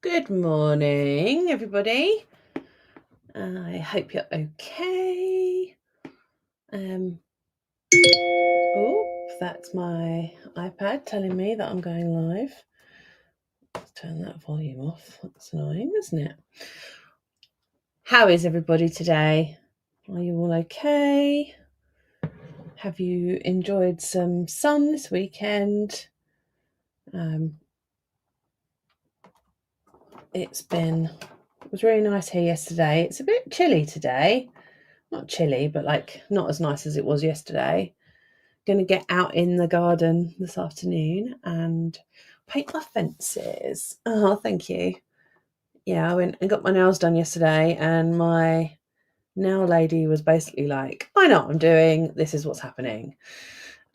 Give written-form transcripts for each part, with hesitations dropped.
Good morning, everybody. I hope you're okay. That's my iPad telling me that I'm going live. Let's turn that volume off. That's annoying, isn't it? How is everybody today? Are you all okay? Have you enjoyed some sun this weekend? It was really nice here yesterday. It's a bit chilly today. Not chilly, but not as nice as it was yesterday. Going to get out in the garden this afternoon and paint my fences. Oh, thank you. Yeah, I went and got my nails done yesterday, and my nail lady was basically like, I know what I'm doing. This is what's happening.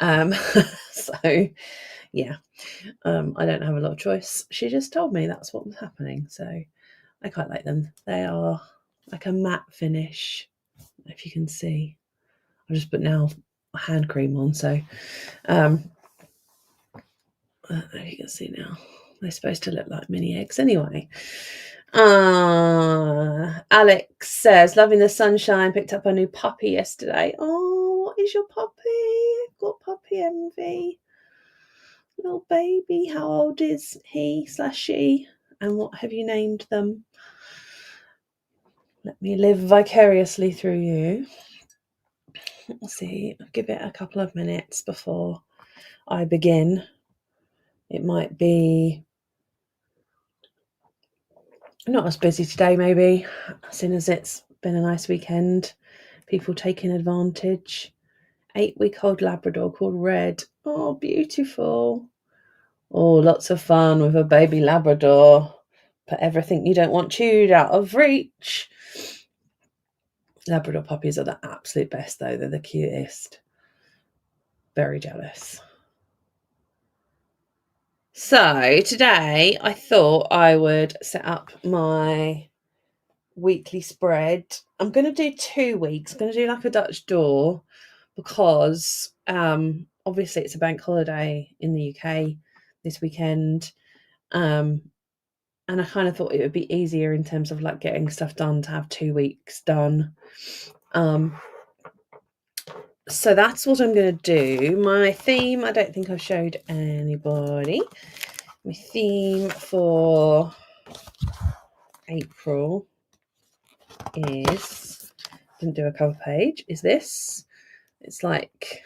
So, yeah, I don't have a lot of choice. She just told me that's what was happening. So I quite like them. They are like a matte finish, if you can see. I've just put nail hand cream on, so you can see now. They're supposed to look like mini eggs anyway. Alex says, loving the sunshine, picked up a new puppy yesterday. Oh, what is your puppy? I've got puppy envy. Little baby, how old is he/she? And what have you named them? Let me live vicariously through you. Let's see, I'll give it a couple of minutes before I begin. It might be not as busy today, maybe, seeing as it's been a nice weekend. People taking advantage. 8-week-old Labrador called Red. Oh, beautiful. Oh, lots of fun with a baby Labrador. Put everything you don't want chewed out of reach. Labrador puppies are the absolute best, though. They're the cutest. Very jealous. So today I thought I would set up my weekly spread. I'm going to do 2 weeks. I'm going to do like a Dutch door because obviously it's a bank holiday in the UK this weekend, and I kind of thought it would be easier in terms of like getting stuff done to have 2 weeks done. So that's what I'm going to do. My theme, I don't think I've showed anybody. My theme for April is, didn't do a cover page, is this. It's like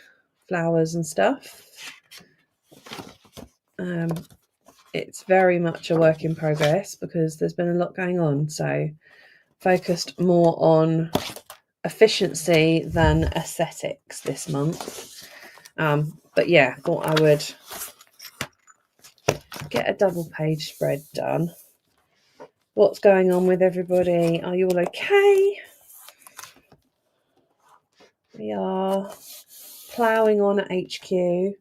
flowers and stuff. It's very much a work in progress because there's been a lot going on. So focused more on efficiency than aesthetics this month. But yeah, thought I would get a double page spread done. What's going on with everybody? Are you all okay? We are ploughing on at HQ.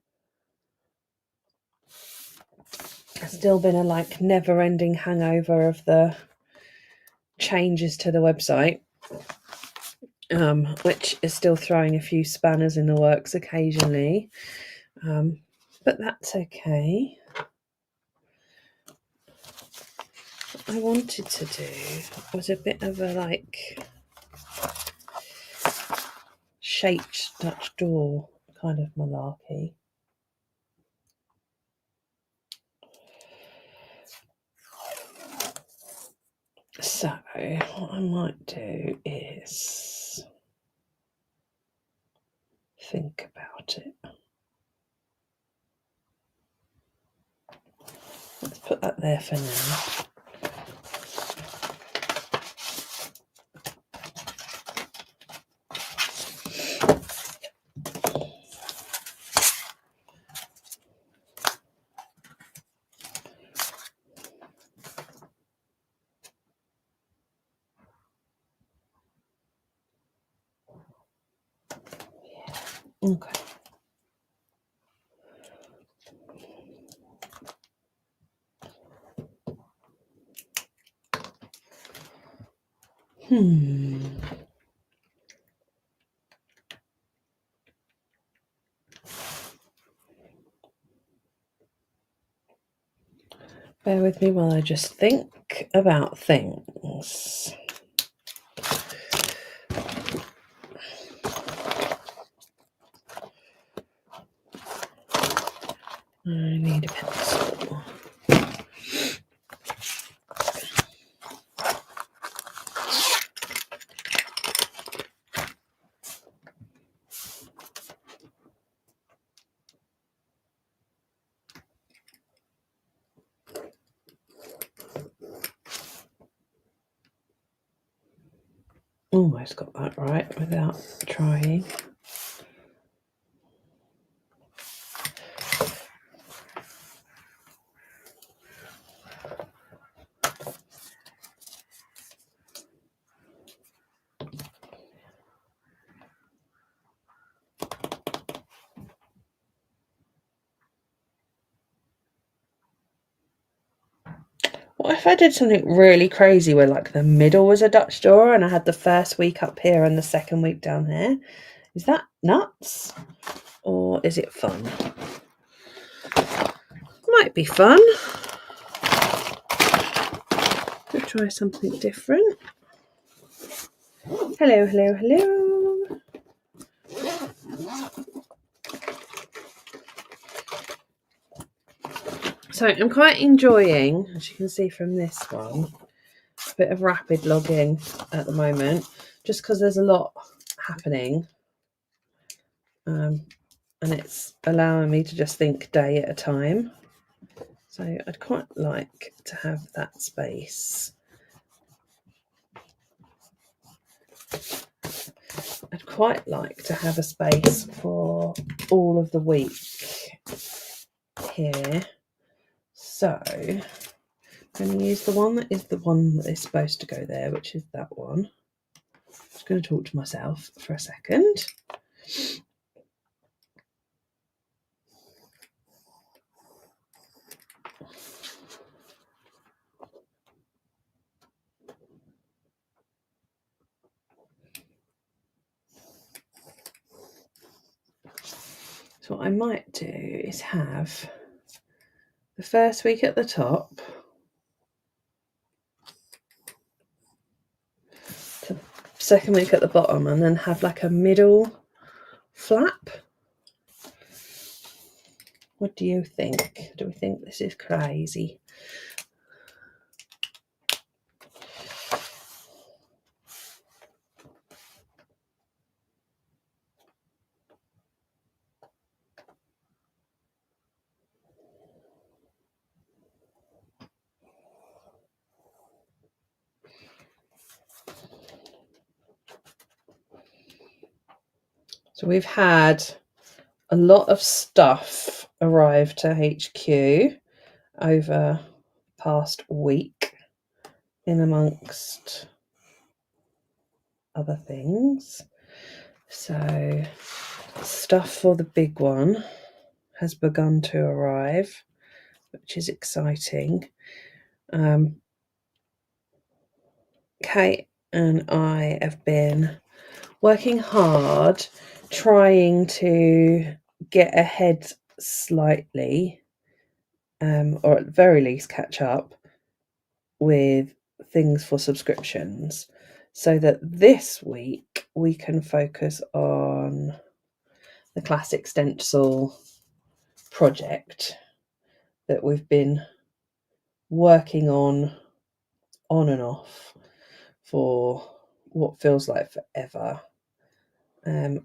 It's still been a never-ending hangover of the changes to the website, which is still throwing a few spanners in the works occasionally, but that's okay. What I wanted to do was a bit of a shaped Dutch door kind of malarkey. So what I might do is think about it. Let's put that there for now. Okay. Bear with me while I just think about things. I need a pencil. Almost got that right without trying. What if I did something really crazy where like the middle was a Dutch door and I had the first week up here and the second week down there? Is that nuts? Or is it fun? Might be fun. Let's try something different. Hello, hello, hello. So I'm quite enjoying, as you can see from this one, a bit of rapid logging at the moment, just because there's a lot happening. And it's allowing me to just think day at a time. So I'd quite like to have that space. I'd quite like to have a space for all of the week here. So I'm going to use the one that is supposed to go there, which is that one. I'm just going to talk to myself for a second. So what I might do is have the first week at the top, the second week at the bottom, and then have like a middle flap. What do you think? Do we think this is crazy? So we've had a lot of stuff arrive to HQ over the past week, in amongst other things. So stuff for the big one has begun to arrive, which is exciting. Kate and I have been working hard trying to get ahead slightly, or at the very least catch up with things for subscriptions, so that this week we can focus on the classic stencil project that we've been working on and off for what feels like forever.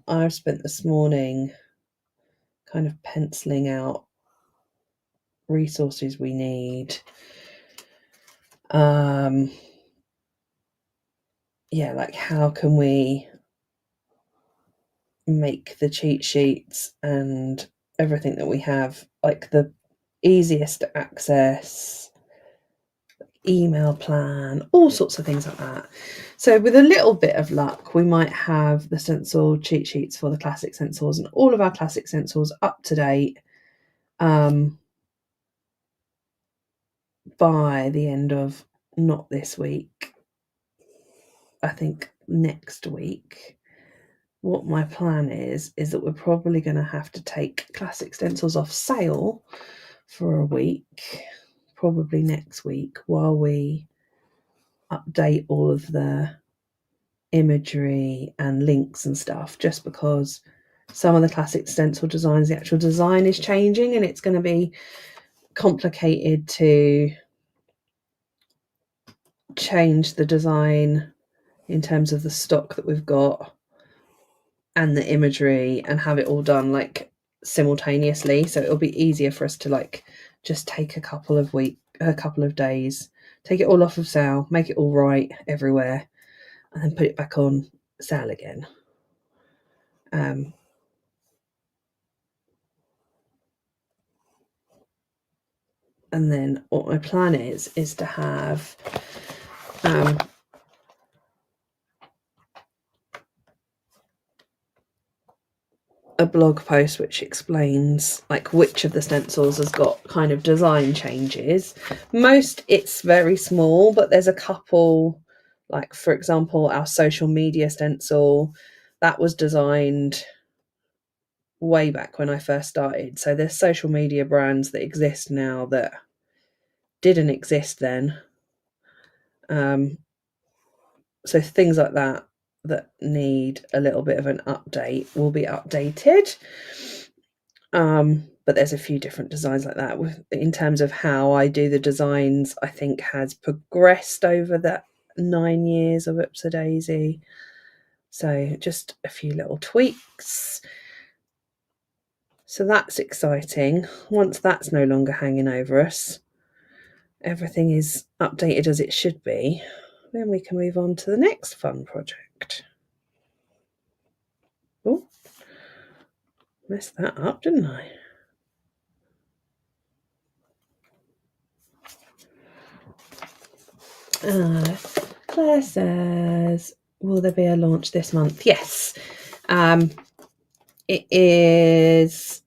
I've spent this morning kind of penciling out resources we need. Like how can we make the cheat sheets and everything that we have like the easiest to access, email plan, all sorts of things like that. So with a little bit of luck, we might have the stencil cheat sheets for the classic stencils and all of our classic stencils up to date by the end of not this week, I think next week. What my plan is that we're probably going to have to take classic stencils off sale for a week, probably next week while we update all of the imagery and links and stuff, just because some of the classic stencil designs, the actual design is changing, and it's going to be complicated to change the design in terms of the stock that we've got and the imagery and have it all done like simultaneously. So it'll be easier for us to like just take a couple of days, take it all off of sale, make it all right everywhere, and then put it back on sale again. And then what my plan is to have a blog post which explains like which of the stencils has got kind of design changes. Most it's very small, but there's a couple, like for example our social media stencil that was designed way back when I first started. So there's social media brands that exist now that didn't exist then. So things like that need a little bit of an update will be updated. But there's a few different designs like that. In terms of how I do the designs, I think has progressed over that 9 years of Ipsadaisy. So just a few little tweaks. So that's exciting. Once that's no longer hanging over us, everything is updated as it should be, then we can move on to the next fun project. Oh, messed that up, didn't I? Claire says, will there be a launch this month? Yes. It is,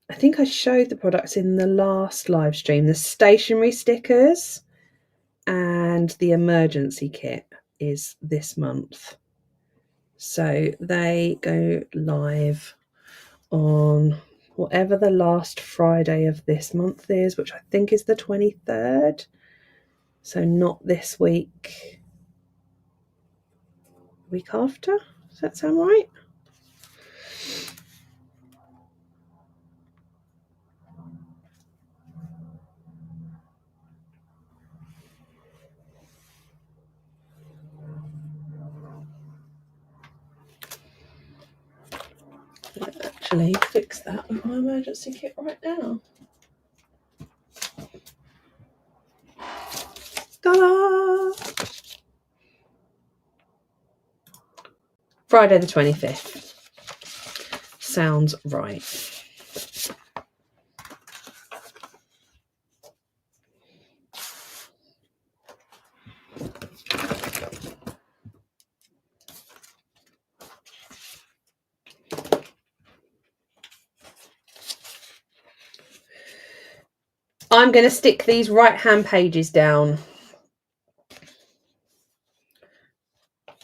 I think I showed the products in the last live stream, the stationery stickers and the emergency kit is this month. So they go live on whatever the last Friday of this month is, which I think is the 23rd. So not this week, week after. Does that sound right? I'll actually fix that with my emergency kit right now. Ta-da! Friday the 25th. Sounds right. I'm going to stick these right-hand pages down,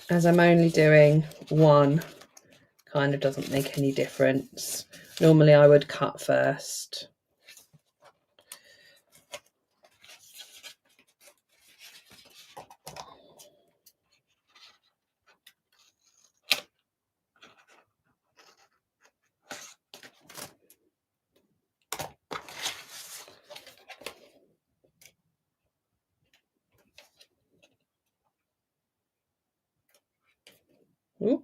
as I'm only doing one. Kind of doesn't make any difference. Normally I would cut first. Ooh.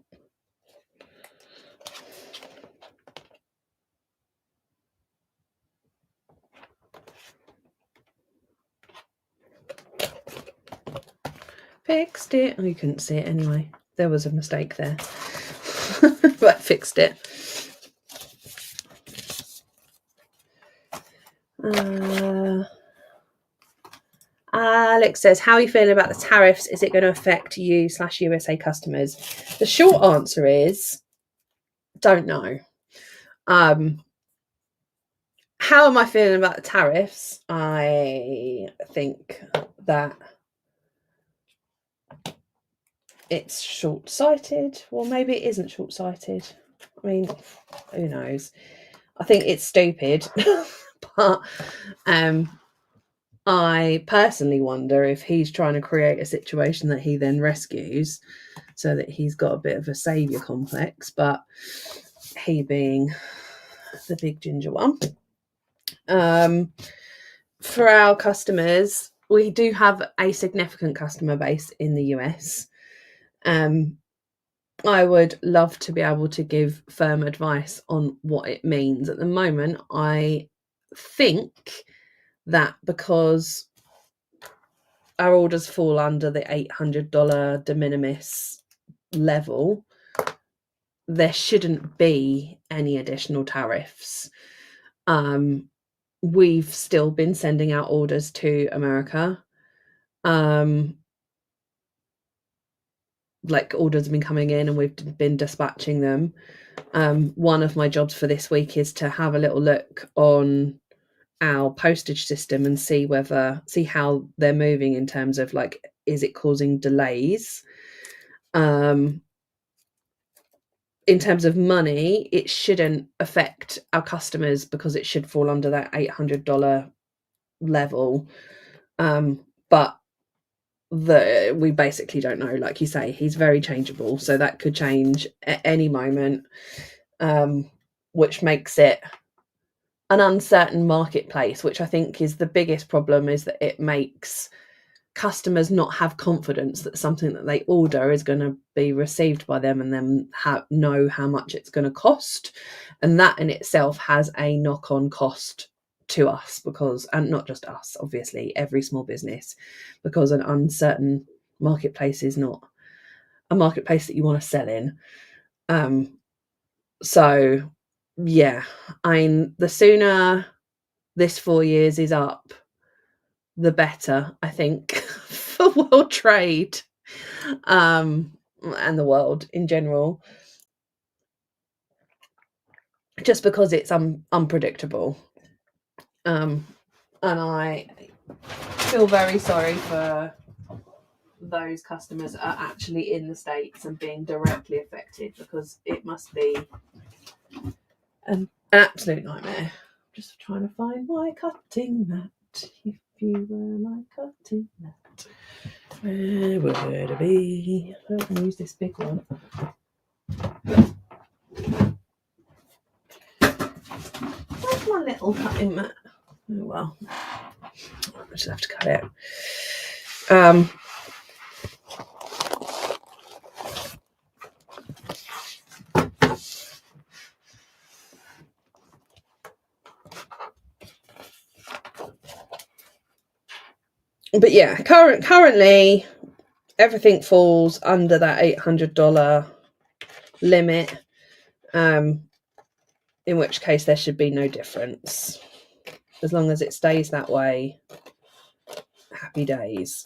Fixed it. Oh, you couldn't see it anyway. There was a mistake there. But I fixed it. Alex says, how are you feeling about the tariffs? Is it going to affect you/USA customers? The short answer is, don't know. How am I feeling about the tariffs? I think that it's short-sighted. Well, maybe it isn't short-sighted. I mean, who knows? I think it's stupid. But I personally wonder if he's trying to create a situation that he then rescues so that he's got a bit of a saviour complex, but he being the big ginger one. For our customers, we do have a significant customer base in the US. I would love to be able to give firm advice on what it means. At the moment, I think that because our orders fall under the $800 de minimis level, there shouldn't be any additional tariffs. We've still been sending out orders to America. Like orders have been coming in and we've been dispatching them. One of my jobs for this week is to have a little look on our postage system and see how they're moving in terms of like, is it causing delays? In terms of money, it shouldn't affect our customers because it should fall under that $800 level. But we basically don't know. Like you say, he's very changeable, so that could change at any moment, which makes it an uncertain marketplace, which I think is the biggest problem, is that it makes customers not have confidence that something that they order is going to be received by them and then know how much it's going to cost. And that in itself has a knock-on cost to us, because, and not just us, obviously every small business, because an uncertain marketplace is not a marketplace that you want to sell in. So yeah, the sooner this 4 years is up, the better, I think, for world trade, and the world in general, just because it's unpredictable. And I feel very sorry for those customers that are actually in the States and being directly affected, because it must be an absolute nightmare. Just trying to find my cutting mat. If you were my cutting mat, where would it be? I don't use this big one. Where's my little cutting mat? Oh well, I just have to cut it. But yeah, currently everything falls under that $800 limit, in which case there should be no difference. As long as it stays that way, happy days.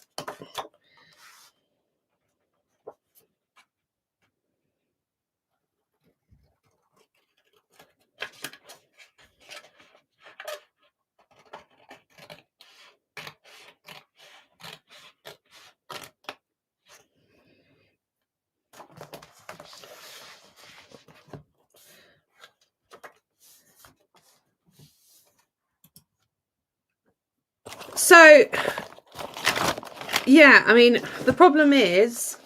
So yeah, I mean, the problem is,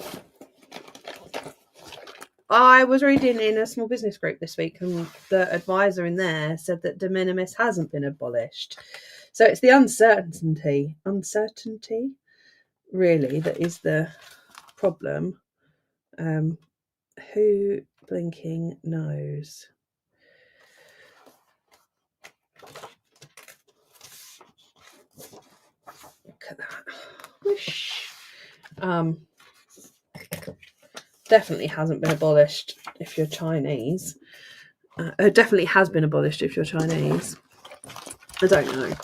I was reading in a small business group this week, and the advisor in there said that de minimis hasn't been abolished. So it's the uncertainty really that is the problem. Who blinking knows? Look at that. Whoosh. Definitely hasn't been abolished if you're Chinese. It definitely has been abolished if you're Chinese. I don't know.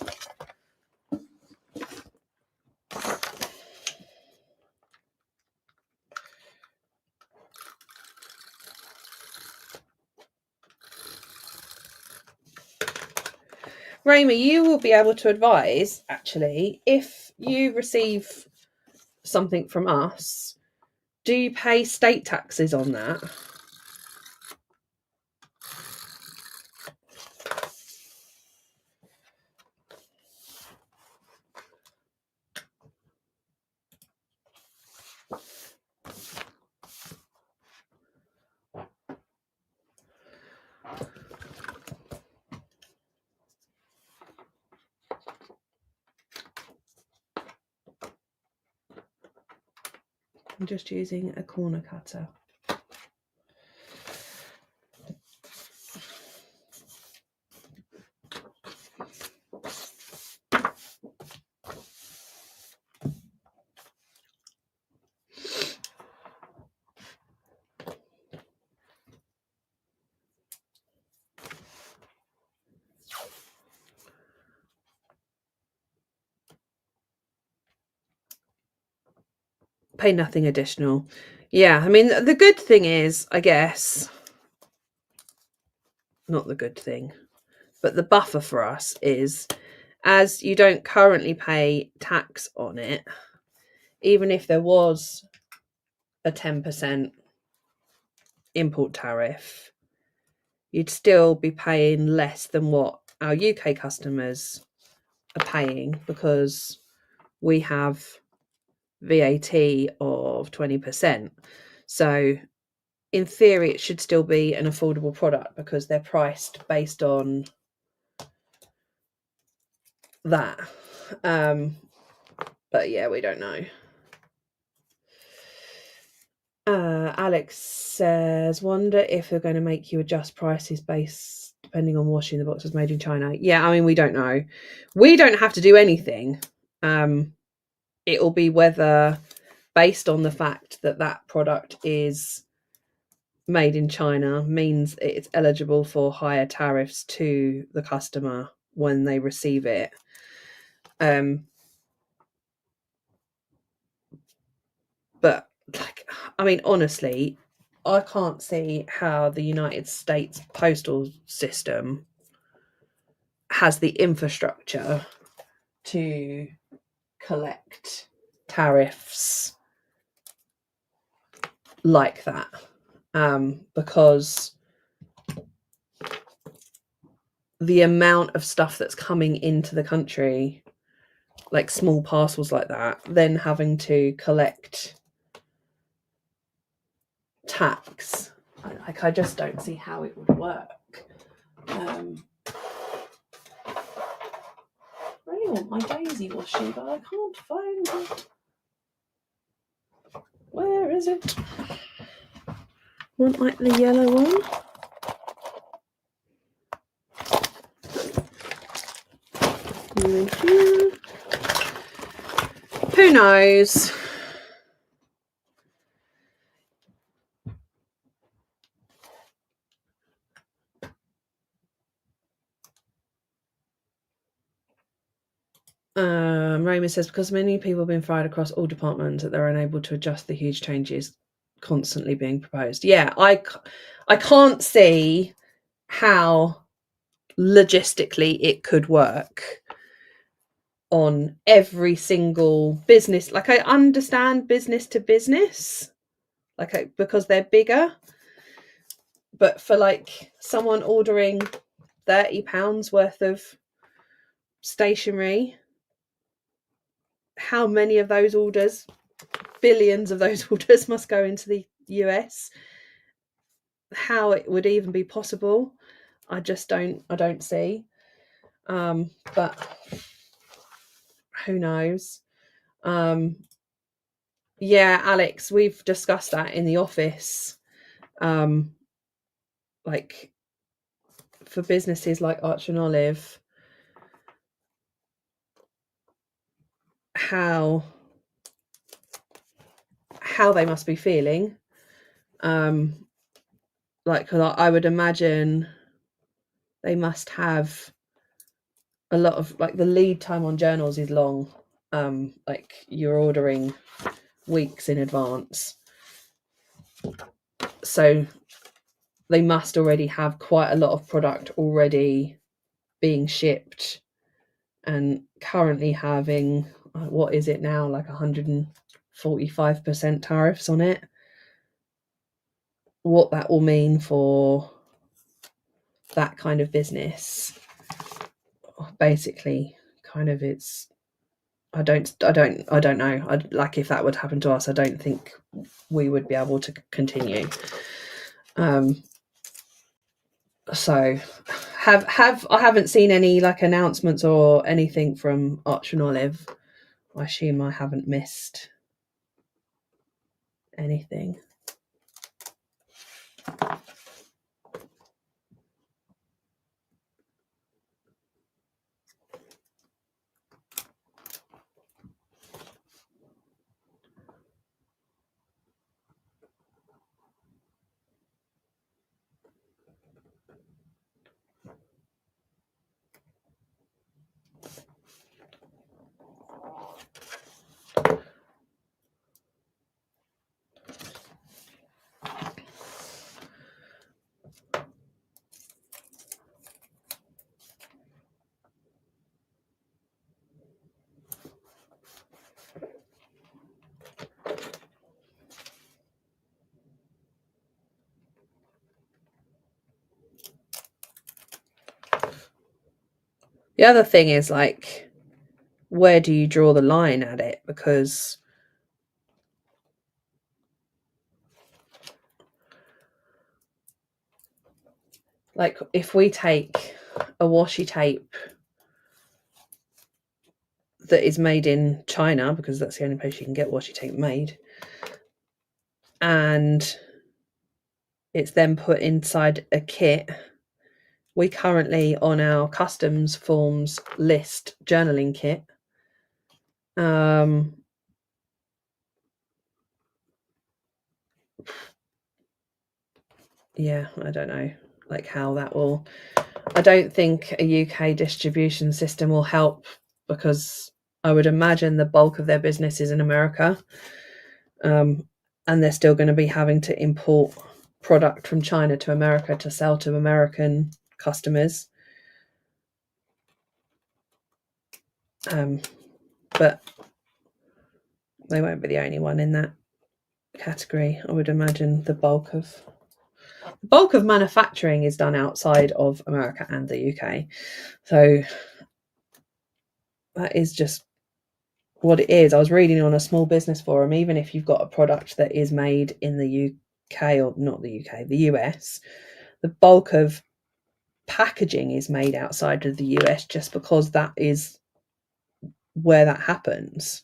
Rayma, you will be able to advise, actually, if you receive something from us, do you pay state taxes on that? I'm just using a corner cutter. Pay nothing additional. Yeah, I mean, the good thing is, I guess, not the good thing, but the buffer for us is, as you don't currently pay tax on it, even if there was a 10% import tariff, you'd still be paying less than what our UK customers are paying, because we have VAT of 20%. So in theory, it should still be an affordable product because they're priced based on that. But yeah, we don't know. Alex says, wonder if they're going to make you adjust prices based depending on washing the box was made in China. Yeah, I mean, we don't know. We don't have to do anything. It'll be whether, based on the fact that that product is made in China, means it's eligible for higher tariffs to the customer when they receive it. But like, I mean, honestly, I can't see how the United States postal system has the infrastructure to collect tariffs like that, because the amount of stuff that's coming into the country, like small parcels like that, then having to collect tax, like, I just don't see how it would work. I really want my daisy washing, but I can't find it. Where is it? Want like the yellow one? You in here? Who knows? Raymond says, because many people have been fired across all departments, that they're unable to adjust the huge changes constantly being proposed. Yeah, I can't see how logistically it could work on every single business. Like, I understand business to business, like, because they're bigger, but for like someone ordering £30 worth of stationery, how many of those orders, billions of those orders, must go into the US? How it would even be possible, I don't see. But who knows? Yeah, Alex, we've discussed that in the office. Like, for businesses like Arch and Olive, how they must be feeling. Like, I would imagine they must have a lot of, like, the lead time on journals is long. Like, you're ordering weeks in advance, so they must already have quite a lot of product already being shipped, and currently having, what is it now, like 145% tariffs on it. What that will mean for that kind of business, basically, kind of, it's I don't know. Like if that would happen to us, I don't think we would be able to continue. So I haven't seen any like announcements or anything from Arch and Olive. I assume I haven't missed anything. The other thing is like, where do you draw the line at it? Because like if we take a washi tape that is made in China, because that's the only place you can get washi tape made, and it's then put inside a kit, we currently on our customs forms list journaling kit, yeah, I don't know like how that will. I don't think a UK distribution system will help, because I would imagine the bulk of their business is in America, and they're still going to be having to import product from China to America to sell to American customers. But they won't be the only one in that category. I would imagine the bulk of manufacturing is done outside of America and the UK. So that is just what it is. I was reading on a small business forum, even if you've got a product that is made in the UK, or not the UK, the US, the bulk of packaging is made outside of the US, just because that is where that happens.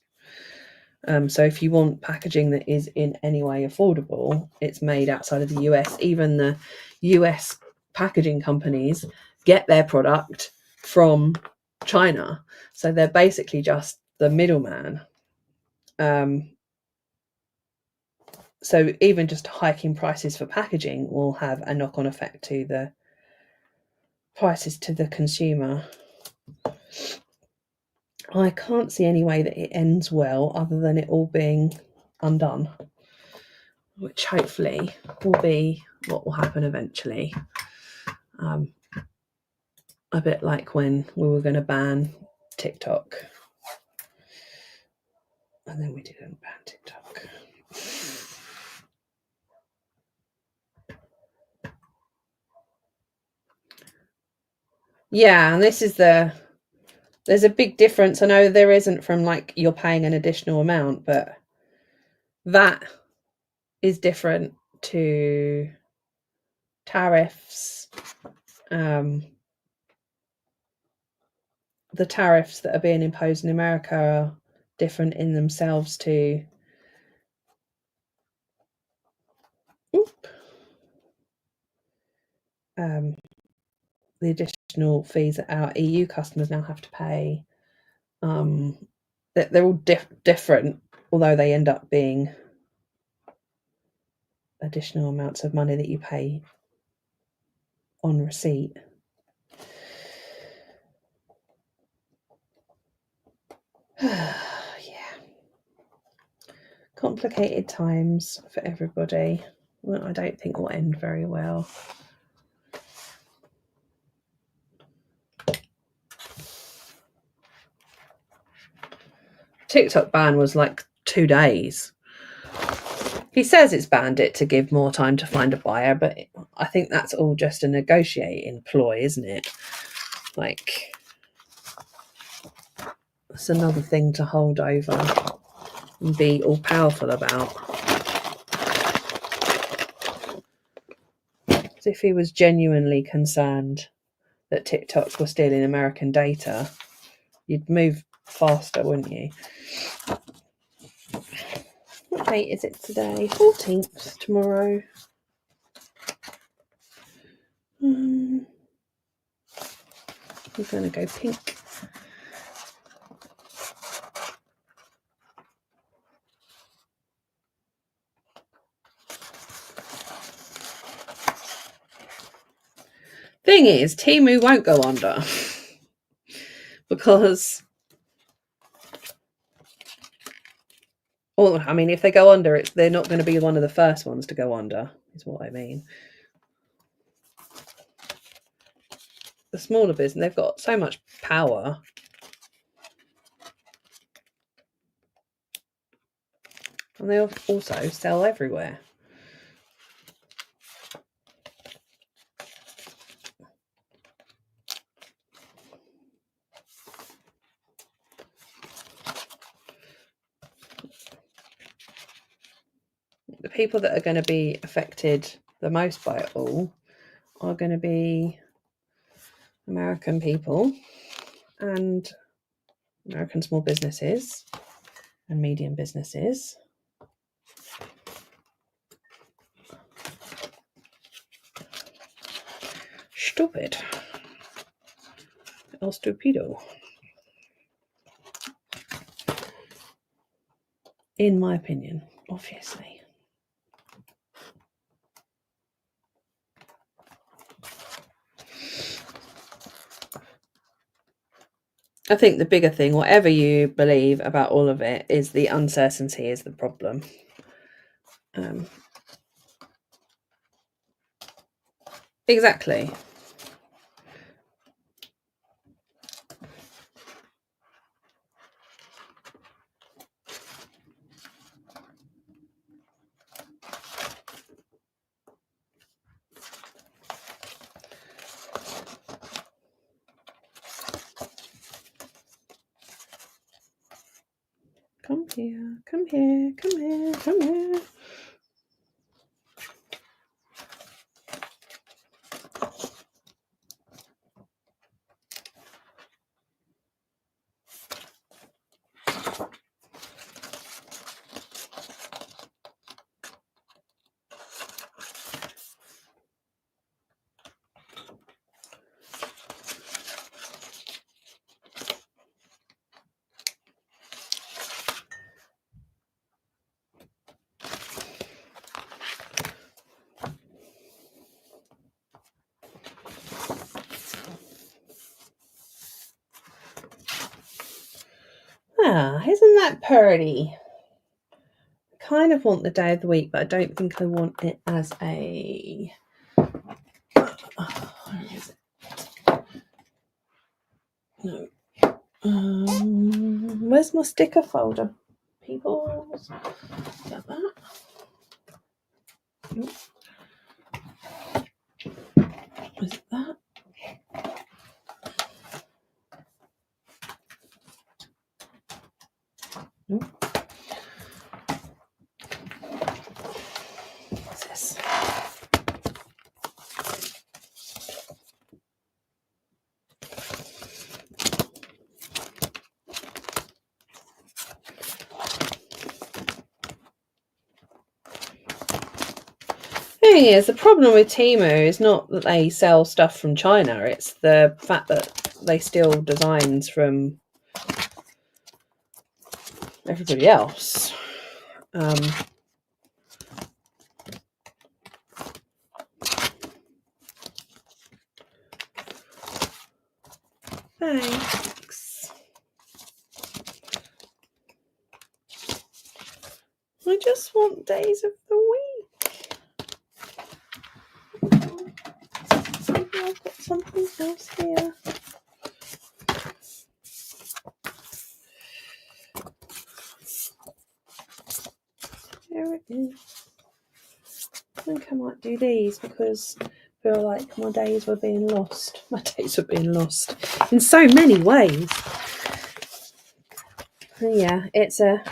So if you want packaging that is in any way affordable, it's made outside of the US. Even the US packaging companies get their product from China, so they're basically just the middleman. So even just hiking prices for packaging will have a knock-on effect to the prices to the consumer. I can't see any way that it ends well other than it all being undone, which hopefully will be what will happen eventually. A bit like when we were going to ban TikTok, and then we didn't ban TikTok. Yeah, and this is there's a big difference. I know there isn't from like you're paying an additional amount, but that is different to tariffs. The tariffs that are being imposed in America are different in themselves to the additional fees that our EU customers now have to pay. They're all different, although they end up being additional amounts of money that you pay on receipt. Yeah. Complicated times for everybody. Well, I don't think will end very well. TikTok ban was like 2 days. He says it's banned it to give more time to find a buyer, but I think that's all just a negotiating ploy, isn't it? Like, That's another thing to hold over and be all powerful about. As if he was genuinely concerned that TikTok were stealing American data, you'd move faster, wouldn't you? What date is it today? 14th, tomorrow. I'm going to go pink. Thing is, Temu won't go under because, I mean, if they go under, they're not going to be one of the first ones to go under, is what I mean. The smaller business, they've got so much power. And they also sell everywhere. The people that are going to be affected the most by it all are going to be American people and American small businesses and medium businesses. Stupid. El stupido. In my opinion, obviously. I think the bigger thing, whatever you believe about all of it, is the uncertainty is the problem. Exactly. Come here, come here, come here, come here. Ah, isn't that pretty? I kind of want the day of the week, but I don't think I want it as a... where is it? No. Where's my sticker folder? People, is that that? Nope. Is it that? Nope. What's this? Thing is, the problem with Temu is not that they sell stuff from China, it's the fact that they steal designs from everybody else. Thanks. I just want days of the week. Maybe I've got something else here. There it is. I think I might do these because I feel like my days were being lost. My days were being lost in so many ways. Yeah, it's a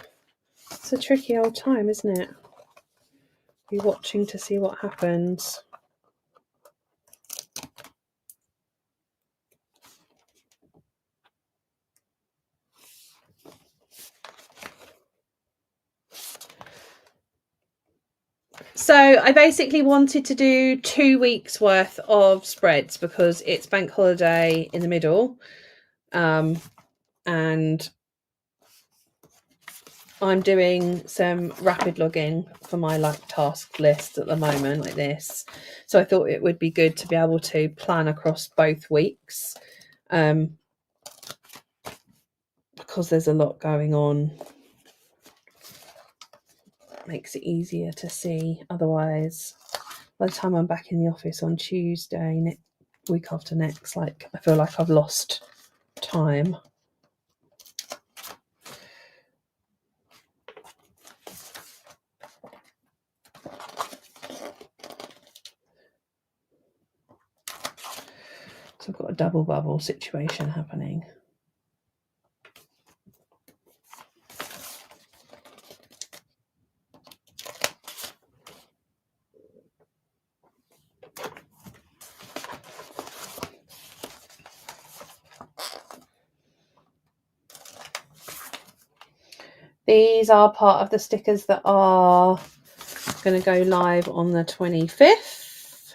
tricky old time, isn't it? Be watching to see what happens. So I basically wanted to do 2 weeks worth of spreads because it's bank holiday in the middle, and I'm doing some rapid logging for my task list at the moment, like this. So I thought it would be good to be able to plan across both weeks, because there's a lot going on. It makes it easier to see. Otherwise, by the time I'm back in the office on Tuesday, week after next, I feel like I've lost time. So I've got a double bubble situation happening. These are part of the stickers that are going to go live on the 25th.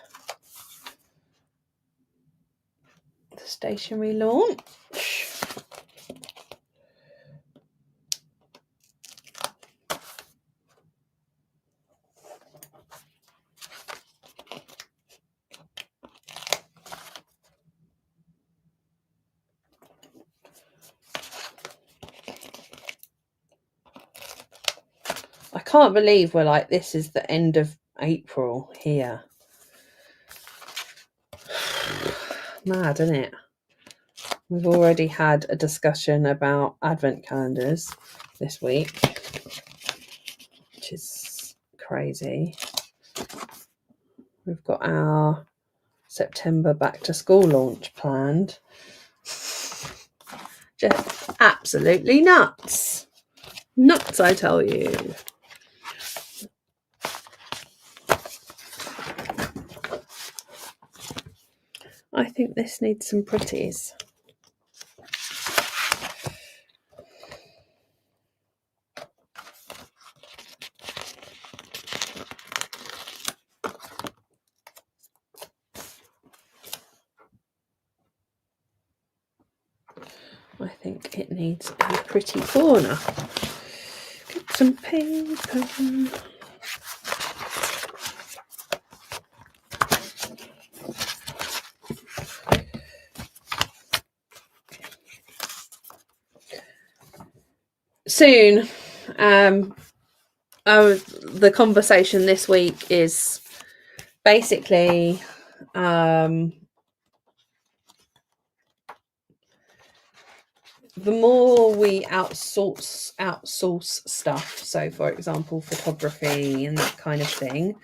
The stationery launch. I can't believe we're this is the end of April here. Mad, isn't it? We've already had a discussion about advent calendars this week, which is crazy. We've got our September back to school launch planned. Just absolutely nuts. Nuts, I tell you. I think this needs some pretties. I think it needs a pretty corner. Get some paper. Soon, the conversation this week is basically the more we outsource stuff, so for example photography and that kind of thing,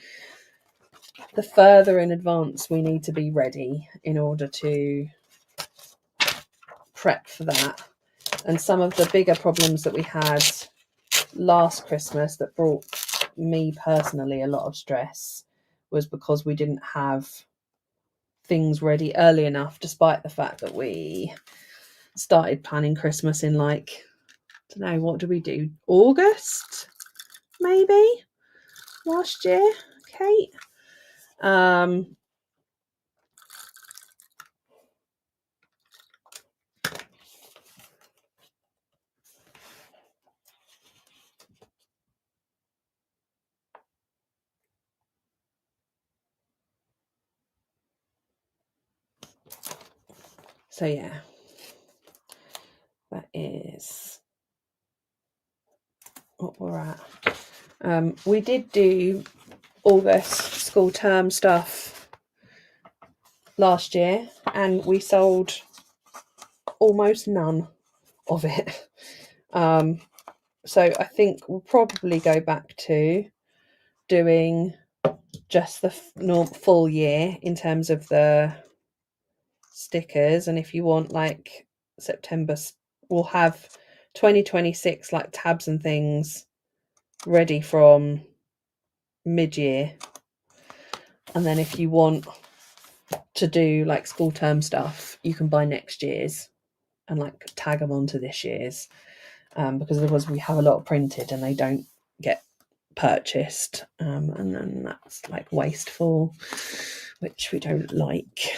the further in advance we need to be ready in order to prep for that. And some of the bigger problems that we had last Christmas that brought me personally a lot of stress was because we didn't have things ready early enough, despite the fact that we started planning Christmas in I don't know, what did we do? August, maybe, last year, Kate? So yeah, that is what we're at. We did do August school term stuff last year and we sold almost none of it. So I think we'll probably go back to doing just the full year in terms of the stickers. And if you want September, we'll have 2026 like tabs and things ready from mid-year, and then if you want to do like school term stuff, you can buy next year's and like tag them onto this year's, because otherwise we have a lot printed and they don't get purchased, and then that's like wasteful, which we don't like.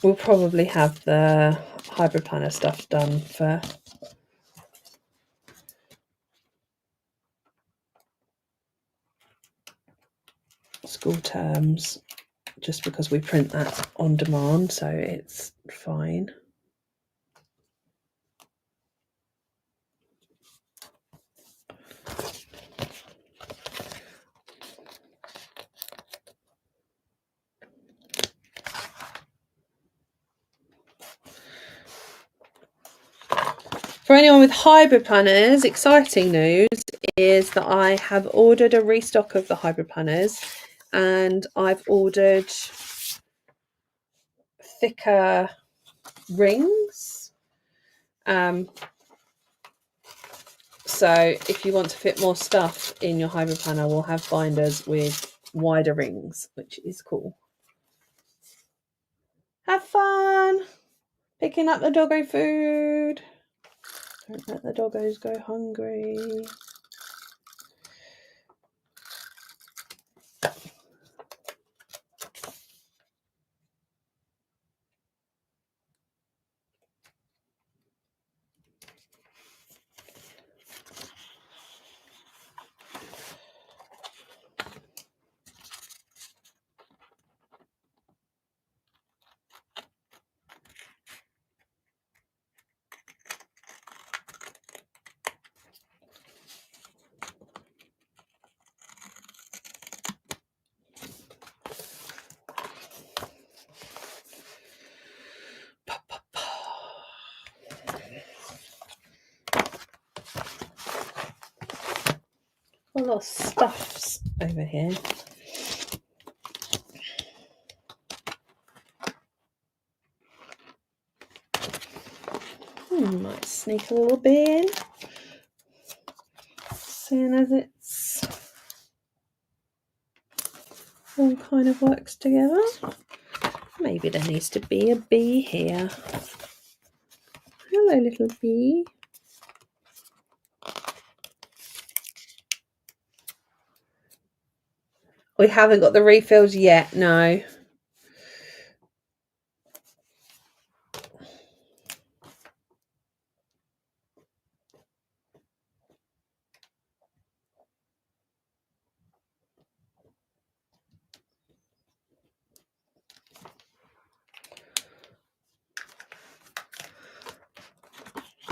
We'll probably have the hybrid planner stuff done for school terms, just because we print that on demand, so it's fine. For anyone with hybrid planners, exciting news is that I have ordered a restock of the hybrid planners, and I've ordered thicker rings. So if you want to fit more stuff in your hybrid planner, we'll have binders with wider rings, which is cool. Have fun picking up the doggo food. Don't let the doggos go hungry. A lot of stuffs over here. Might sneak a little bit in, seeing as it's all kind of works together. Maybe there needs to be a bee here. Hello, little bee. We haven't got the refills yet, no.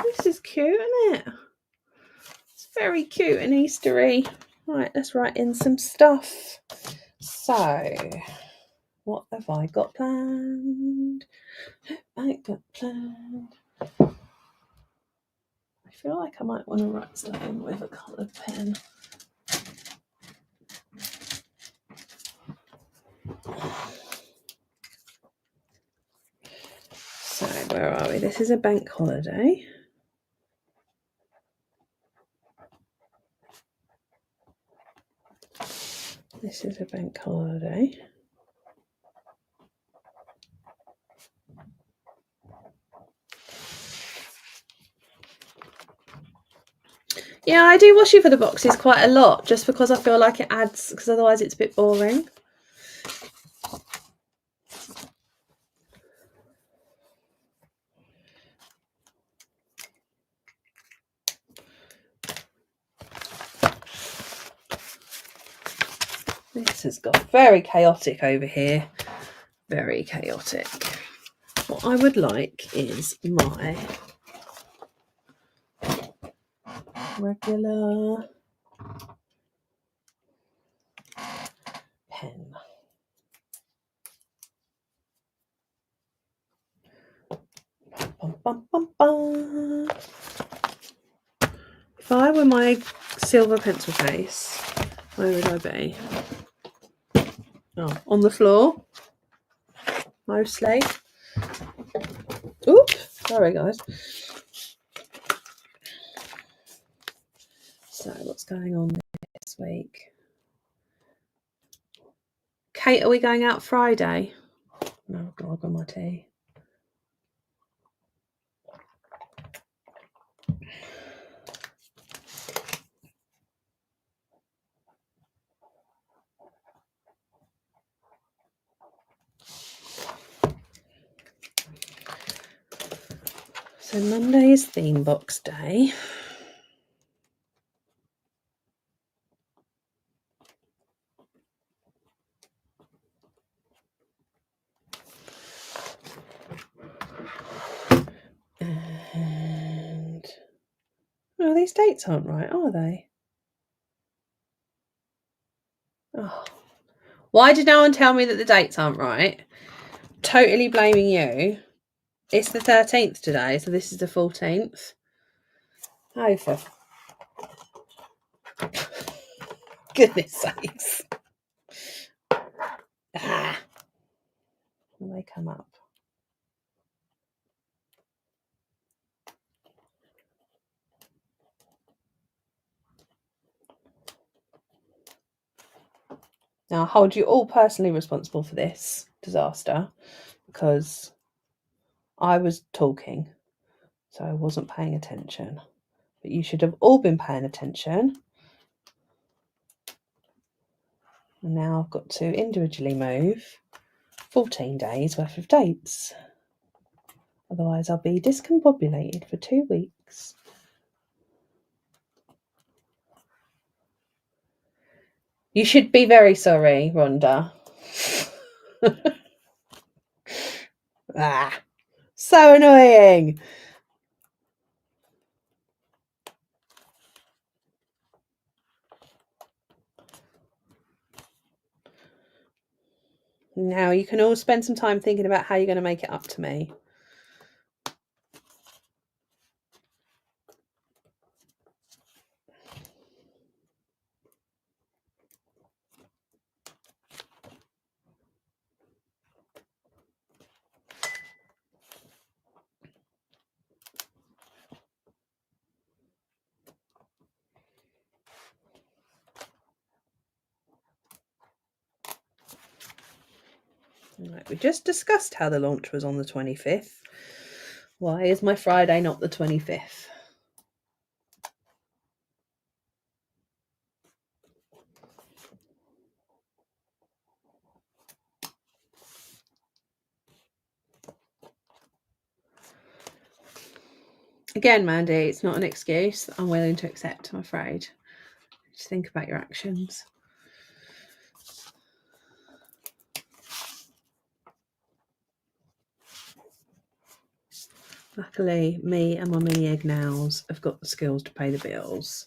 This is cute, isn't it? It's very cute and Eastery. Right, let's write in some stuff. So, what have I got planned? I feel like I might want to write stuff in with a coloured pen. So, where are we? This is a bank holiday. This is a bank holiday. Yeah, I do washi for the boxes quite a lot, just because I feel like it adds, because otherwise it's a bit boring. This has got very chaotic over here. Very chaotic. What I would like is my regular pen. Bum, bum, bum, bum. If I were my silver pencil case, Where would I be? Oh, on the floor, mostly. Oops, sorry guys. So what's going on this week? Kate, are we going out Friday? No, God, I've got my tea. So Monday is theme box day. And oh, these dates aren't right, are they? Oh. Why did no one tell me that the dates aren't right? Totally blaming you. It's the 13th today, so this is the 14th. Oh, for goodness sakes. Ah. Will they come up? Now, I hold you all personally responsible for this disaster because I was talking, so I wasn't paying attention. But you should have all been paying attention. And now I've got to individually move 14 days worth of dates. Otherwise, I'll be discombobulated for 2 weeks. You should be very sorry, Rhonda. Ah, so annoying. Now you can all spend some time thinking about how you're going to make it up to me. Right, we just discussed how the launch was on the 25th. Why is my Friday not the 25th? Again, Mandy, it's not an excuse I'm willing to accept, I'm afraid. Just think about your actions. Luckily, me and my mini egg nails have got the skills to pay the bills.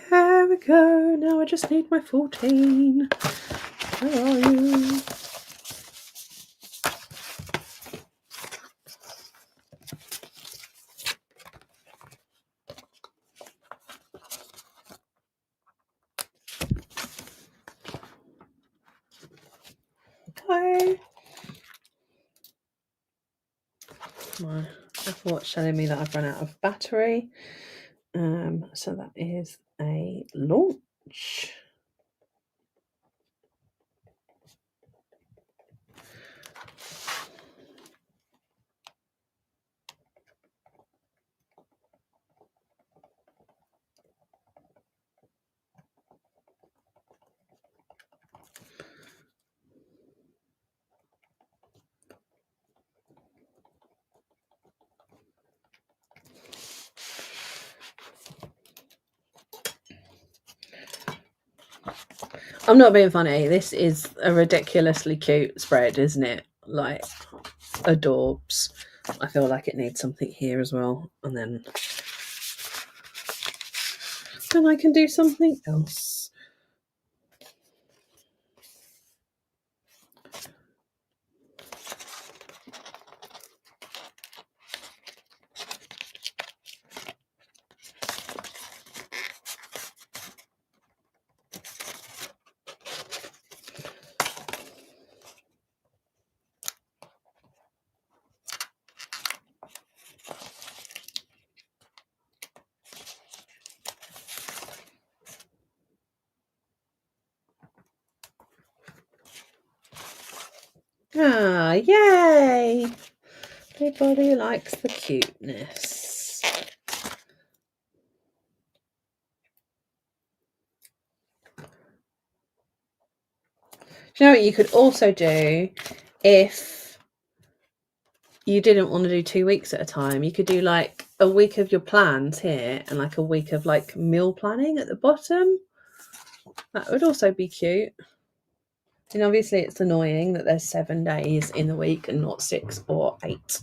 There we go. Now I just need my 14. Where are you? Okay. My Apple Watch telling me that I've run out of battery. So that is a launch. I'm not being funny. This is a ridiculously cute spread, isn't it? Like, adorbs. I feel like it needs something here as well. And then I can do something else. Ah, yay! Everybody likes the cuteness. Do you know what you could also do if you didn't want to do 2 weeks at a time? You could do like a week of your plans here and like a week of like meal planning at the bottom. That would also be cute. And obviously it's annoying that there's 7 days in the week and not 6 or 8,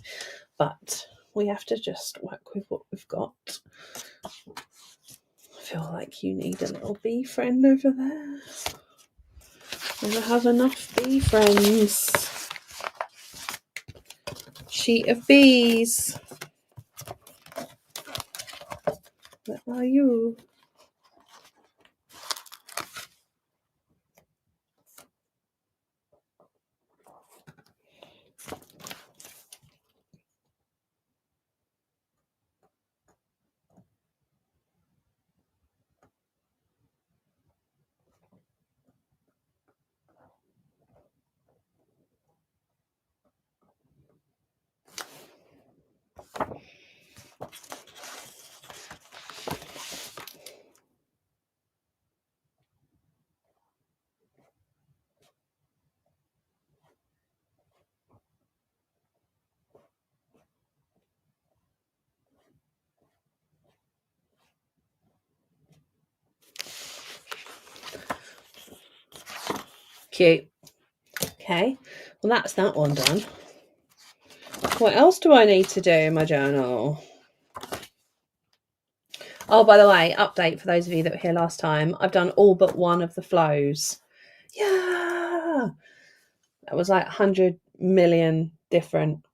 but we have to just work with what we've got. I feel like you need a little bee friend over there. Never have enough bee friends. Sheet of bees. Where are you? Cute. Okay, well that's that one done. What else do I need to do in my journal? Oh, by the way, update for those of you that were here last time. I've done all but one of the flows. Yeah! That was like 100 million different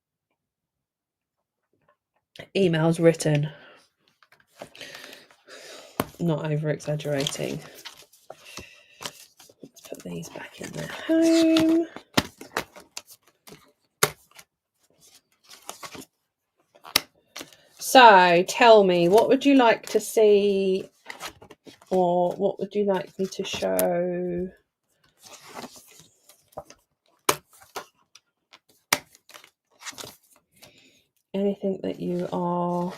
emails written. Not over exaggerating. Let's put these back in their home. So tell me, what would you like to see, or what would you like me to show? Anything that you are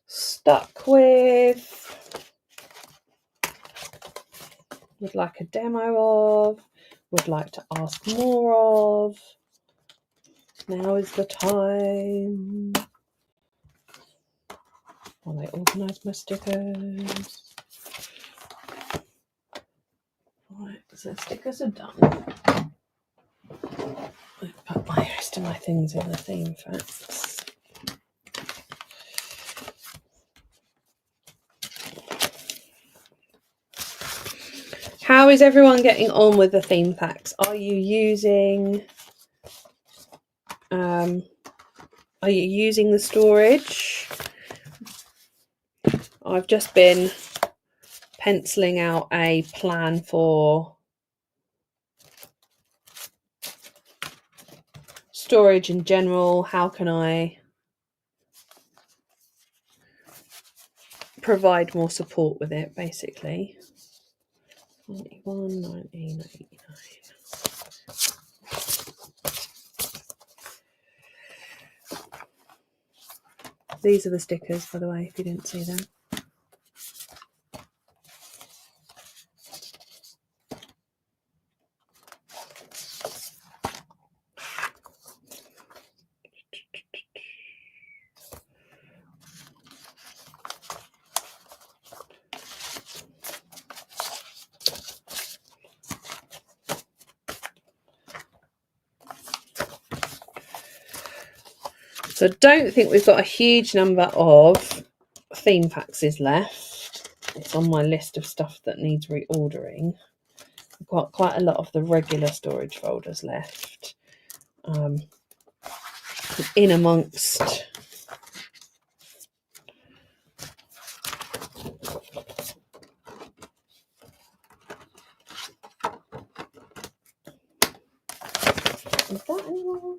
stuck with, would like a demo of, would like to ask more of? Now is the time. While I organise my stickers. Right, so stickers are done. I put my rest of my things in the theme facts. How is everyone getting on with the theme packs? Are you using the storage? I've just been penciling out a plan for storage in general. How can I provide more support with it, basically? 91, 19, 89. These are the stickers, by the way, if you didn't see them. So I don't think we've got a huge number of theme packs left. It's on my list of stuff that needs reordering. I've got quite a lot of the regular storage folders left. In amongst is that anyone?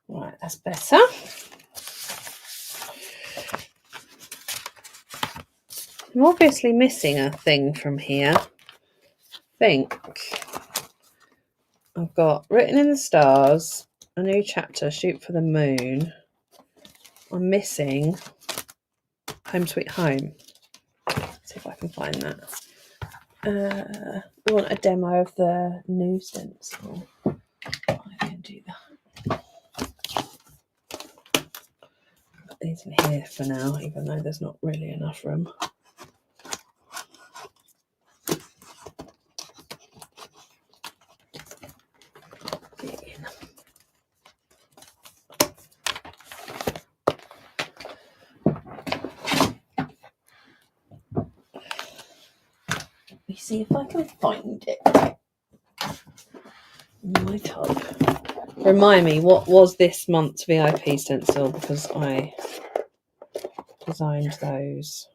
Right, that's better. I'm obviously missing a thing from here. I think I've got Written in the Stars, a new chapter, Shoot for the Moon. I'm missing Home Sweet Home. Let's see if I can find that. We want a demo of the new stencil. I can do that. Put these in here for now, even though there's not really enough room. Let me see if I can find it in my tub. Remind me, what was this month's VIP stencil? Because I designed those.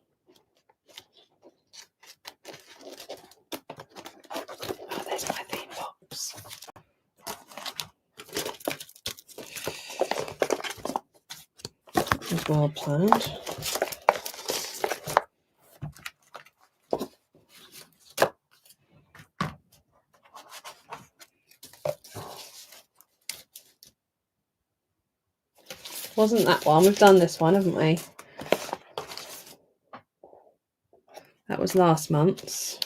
Oh, there's my theme box. As well planned. Wasn't that one? We've done this one, haven't we? That was last month's.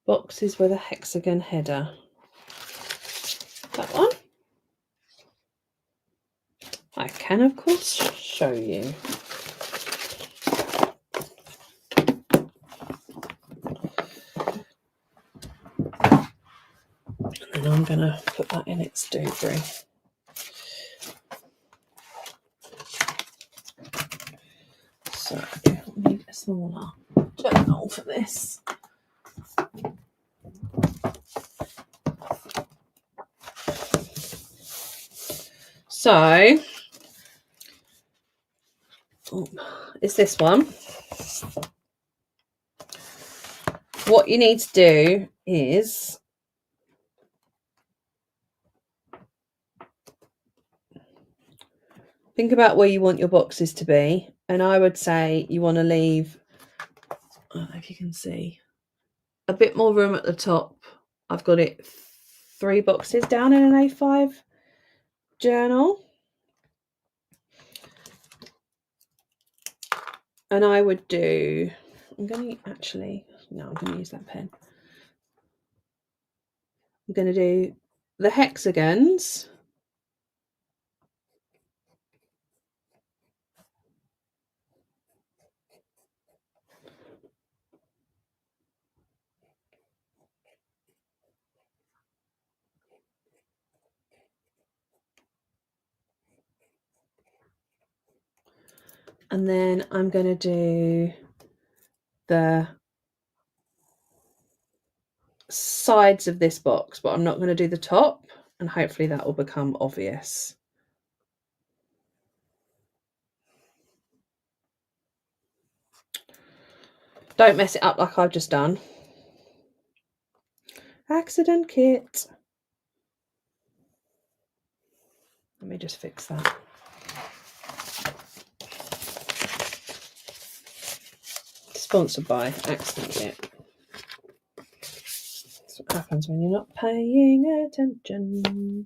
Boxes with a hexagon header. That one? I can, of course, show you. And then I'm going to put that in its doobry. So, we need a smaller journal for this. So, it's this one. What you need to do is think about where you want your boxes to be. And I would say you want to leave, I don't know if you can see, a bit more room at the top. I've got it 3 boxes down in an A5 journal. And I would do, I'm going to use that pen. I'm going to do the hexagons. And then I'm going to do the sides of this box, but I'm not going to do the top, and hopefully that will become obvious. Don't mess it up like I've just done. Accident kit. Let me just fix that. Sponsored by Accident Kit. That's what happens when you're not paying attention.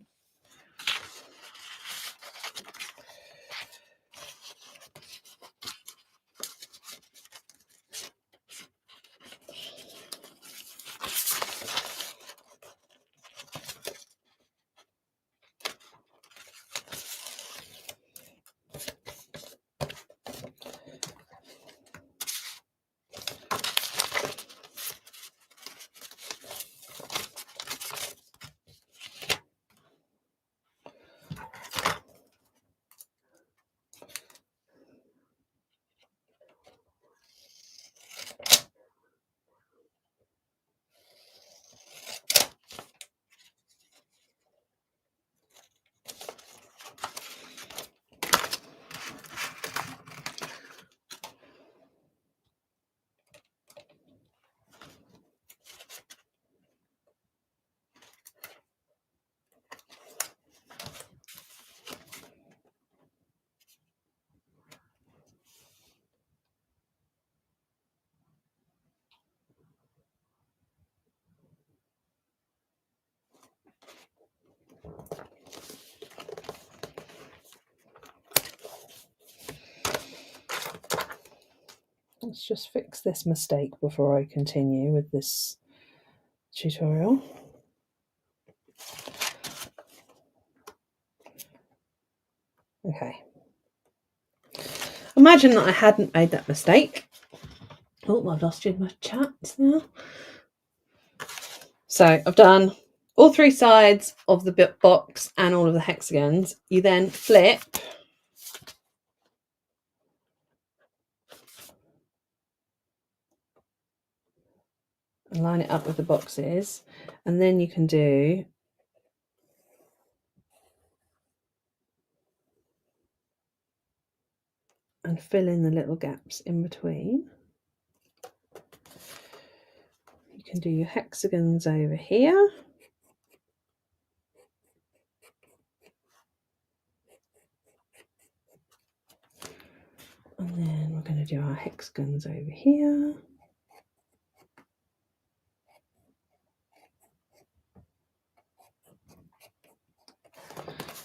Let's just fix this mistake before I continue with this tutorial. Okay. Imagine that I hadn't made that mistake. Oh, I've lost you in my chats now. So I've done all three sides of the bit box and all of the hexagons. You then flip and line it up with the boxes, and then you can do and fill in the little gaps in between. You can do your hexagons over here. And then we're going to do our hexagons over here.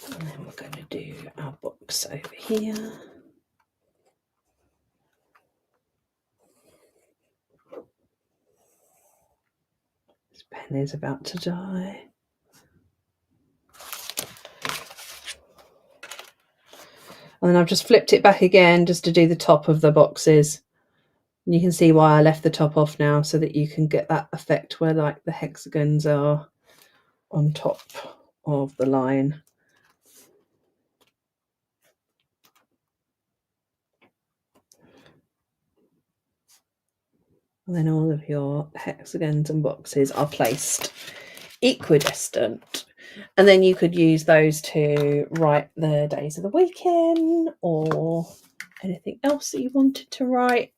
And then we're going to do our box over here. This pen is about to die. And then I've just flipped it back again just to do the top of the boxes. And you can see why I left the top off now, so that you can get that effect where like the hexagons are on top of the line. And then all of your hexagons and boxes are placed equidistant. And then you could use those to write the days of the week in, or anything else that you wanted to write.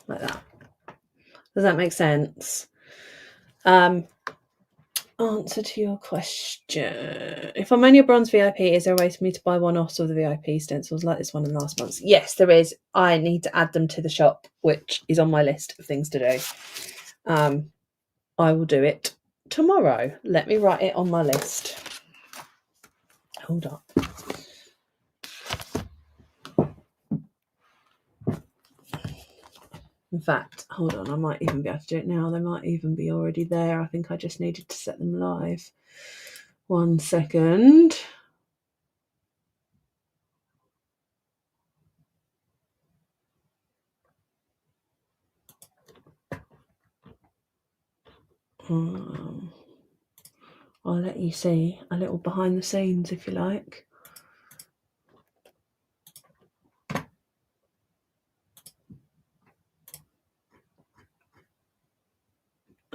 Like that. Does that make sense? Answer to your question. If I'm only a bronze VIP, is there a way for me to buy one-offs of the VIP stencils like this one in last month's? Yes, there is. I need to add them to the shop, which is on my list of things to do. I will do it tomorrow. Let me write it on my list. Hold on. In fact, hold on, I might even be able to do it now. They might even be already there. I think I just needed to set them live. 1 second. I'll let you see a little behind the scenes if you like.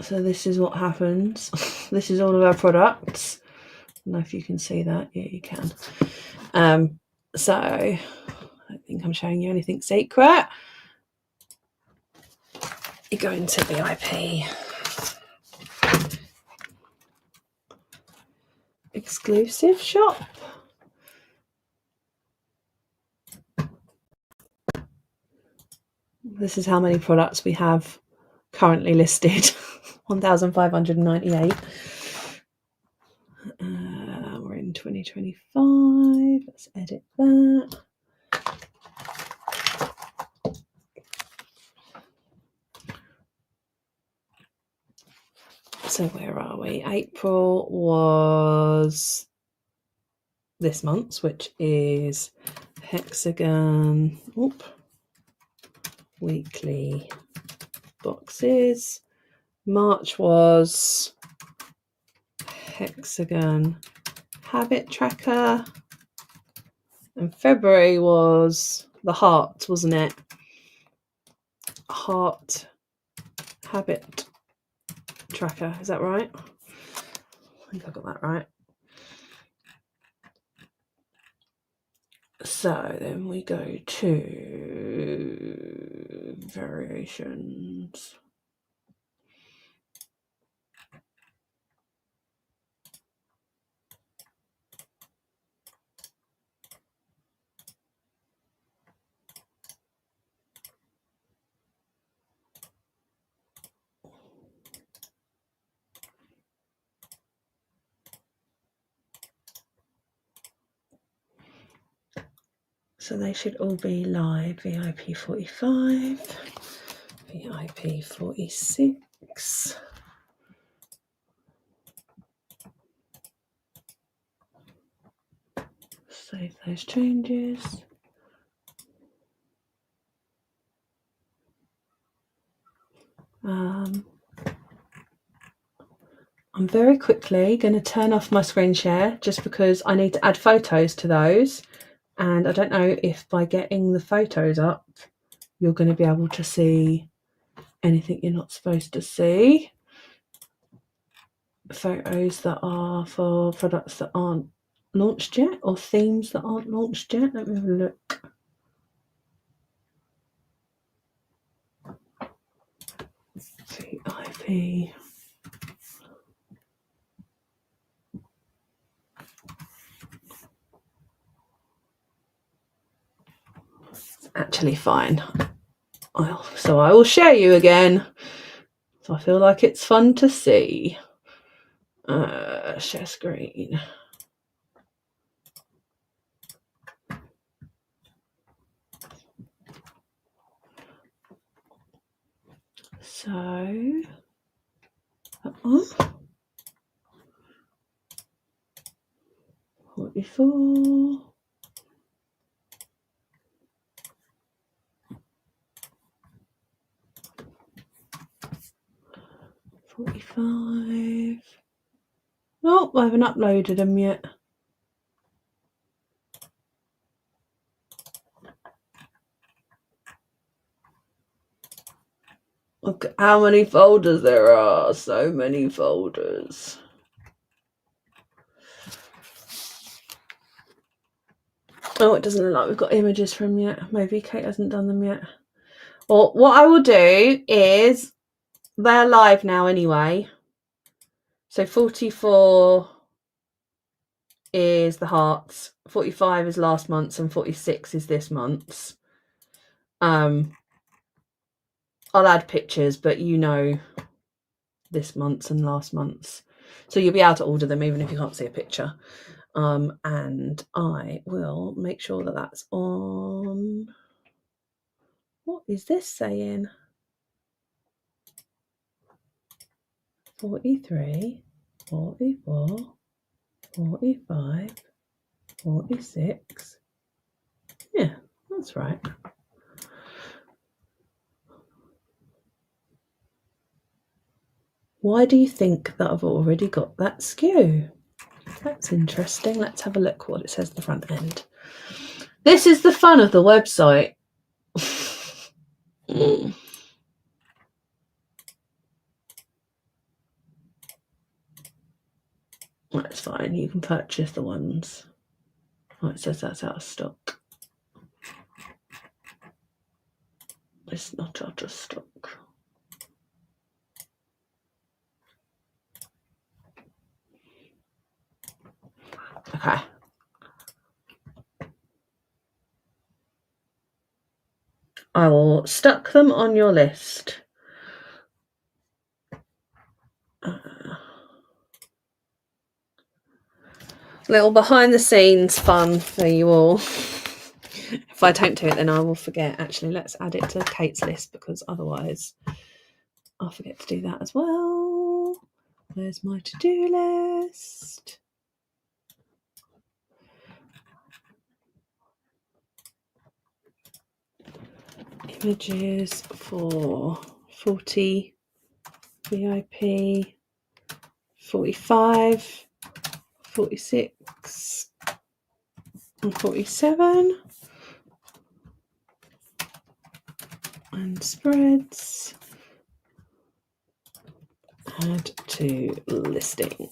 So this is what happens. This is all of our products. I don't know if you can see that. Yeah, you can. So I don't think I'm showing you anything secret. You go into VIP. Exclusive shop. This is how many products we have currently listed. 1,598. We're in 2025. Let's edit that. So where are we? April was this month's, which is hexagon weekly boxes. March was hexagon habit tracker, and February was the heart, wasn't it? Heart habit tracker, is that right? I think I got that right. So then we go to variations. So they should all be live. VIP 45, VIP 46. Save those changes. I'm very quickly going to turn off my screen share just because I need to add photos to those, and I don't know if by getting the photos up you're going to be able to see anything you're not supposed to see. Photos that are for products that aren't launched yet, or themes that aren't launched yet. Let me have a look. VIP. It's actually fine. So I will share you again. So I feel like it's fun to see. Share screen. So that one. 44. 45. Oh, I haven't uploaded them yet. Look at how many folders there are. So many folders. Oh, it doesn't look like we've got images from yet. Maybe Kate hasn't done them yet. Well, what I will do is, they're live now anyway. So 44 is the hearts, 45 is last month's, and 46 is this month's. I'll add pictures, but you know this month's and last month's. So you'll be able to order them even if you can't see a picture. And I will make sure that that's on. What is this saying? 43, 44, 45, 46. Yeah, that's right. Why do you think that I've already got that skew? That's interesting. Let's have a look what it says at the front end. This is the fun of the website. That's fine. You can purchase the ones. Oh, it says that's out of stock. It's not out of stock. Okay. I will stuck them on your list. Little behind the scenes fun for you all. If I don't do it, then I will forget. Actually, let's add it to Kate's list, because otherwise I'll forget to do that as well. Where's my to-do list? Images for 40, VIP, 45, 46, and 47. And spreads. Add to listing.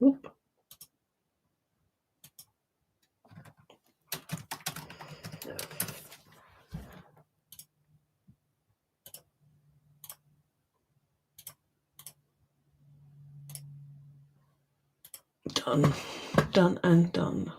Oop. Done. Done and done.